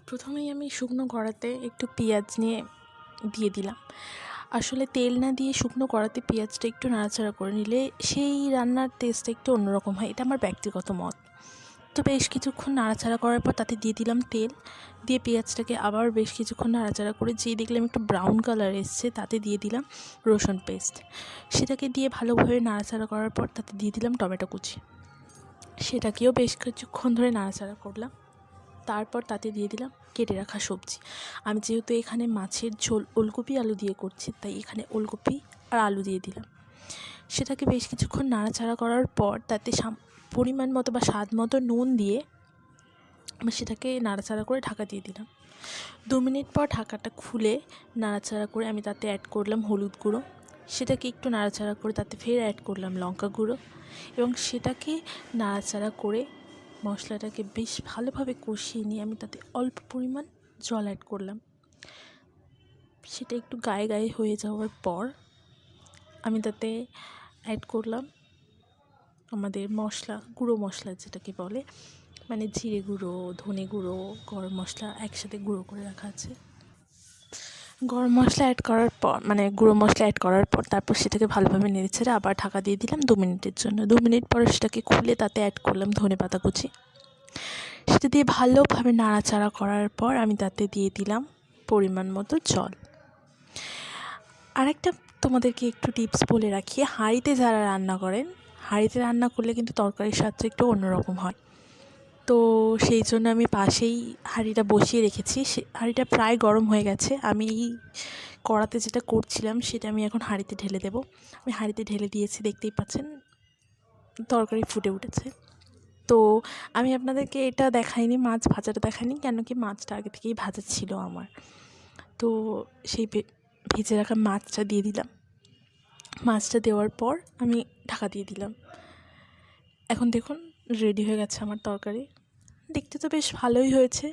প্রথমেই আমি শুকনো কড়াতে একটু পেঁয়াজ নিয়ে দিয়ে দিলাম। আসলে তেল না দিয়ে শুকনো কড়াতে পেঁয়াজটা একটু নাড়াচাড়া করে নিলে সেই রান্নার টেস্টটা একটু অন্যরকম হয়, এটা আমার ব্যক্তিগত মত। তো বেশ কিছুক্ষণ নাড়াচাড়া করার পর তাতে দিয়ে দিলাম তেল, দিয়ে পেঁয়াজটাকে আবার বেশ কিছুক্ষণ নাড়াচাড়া করে যেই দেখলাম একটু ব্রাউন কালার এসছে তাতে দিয়ে দিলাম রসুন পেস্ট। সেটাকে দিয়ে ভালোভাবে নাড়াচাড়া করার পর তাতে দিয়ে দিলাম টমেটো কুচি। সেটাকেও বেশ কিছুক্ষণ ধরে নাড়াচাড়া করলাম। তারপর তাতে দিয়ে দিলাম কেটে রাখা সবজি। আমি যেহেতু এখানে মাছের ঝোল ওলকপি আলু দিয়ে করছি, তাই এখানে ওলকপি আর আলু দিয়ে দিলাম। সেটাকে বেশ কিছুক্ষণ নাড়াচাড়া করার পর তাতে পরিমাণ মতো বা স্বাদ মতো নুন দিয়ে আমি সেটাকে নাড়াচাড়া করে ঢাকা দিয়ে দিলাম। 2 মিনিট পর ঢাকাটা খুলে নাড়াচাড়া করে আমি তাতে অ্যাড করলাম হলুদ গুঁড়ো। সেটাকে একটু নাড়াচাড়া করে তাতে ফের অ্যাড করলাম লঙ্কা গুঁড়ো এবং সেটাকে নাড়াচাড়া করে মশলাটাকে বেশ ভালোভাবে কষিয়ে নিয়ে আমি তাতে অল্প পরিমাণ জল অ্যাড করলাম। সেটা একটু গায়ে গায়ে হয়ে যাওয়ার পর আমি তাতে অ্যাড করলাম আমাদের মশলা, গুঁড়ো মশলা যেটাকে বলে, মানে জিরে গুঁড়ো, ধনে গুঁড়ো, গরম মশলা একসাথে গুঁড়ো করে রাখা আছে। গরম মশলা অ্যাড করার পর গুঁড়ো মশলা অ্যাড করার পর তারপর সেটাকে ভালোভাবে নেড়েচেড়ে আবার ঢাকা দিয়ে দিলাম 2 মিনিটের জন্য। 2 মিনিট পরে সেটাকে খুলে তাতে অ্যাড করলাম ধনেপাতা কুচি। সেটা দিয়ে ভালোভাবে নাড়াচাড়া করার পর আমি তাতে দিয়ে দিলাম পরিমাণ মতো জল। আরেকটা তোমাদেরকে একটু টিপস বলে রাখি, হাঁড়িতে যারা রান্না করেন, হাঁড়িতে রান্না করলে কিন্তু তরকারির স্বাদটা একটু অন্যরকম হয়। তো সেই জন্য আমি পাশেই হাঁড়িটা বসিয়ে রেখেছি। হাঁড়িটা প্রায় গরম হয়ে গেছে। আমি কড়াতে যেটা করছিলাম সেটা আমি এখন হাঁড়িতে ঢেলে দেবো। আমি হাঁড়িতে ঢেলে দিয়েছি, দেখতেই পাচ্ছেন তরকারি ফুটে উঠেছে। তো আমি আপনাদেরকে এটা দেখাইনি, মাছ ভাজাটা দেখাইনি, কেন কি মাছটা আগে থেকেই ভাজা ছিল আমার। তো সেই ভেজে রাখা মাছটা দিয়ে দিলাম। মাছটা দেওয়ার পর আমি ঢাকা দিয়ে দিলাম। এখন দেখুন রেডি হয়ে গেছে আমার তরকারি। দেখতে তো বেশ ভালোই হয়েছে।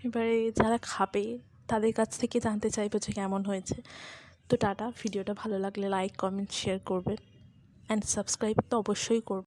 এবারে যারা খাবে তাদের কাছ থেকে জানতে চাইবো যে কেমন হয়েছে। তো টাটা। ভিডিওটা ভালো লাগলে লাইক, কমেন্ট, শেয়ার করবেন অ্যান্ড সাবস্ক্রাইব তো অবশ্যই করবেন।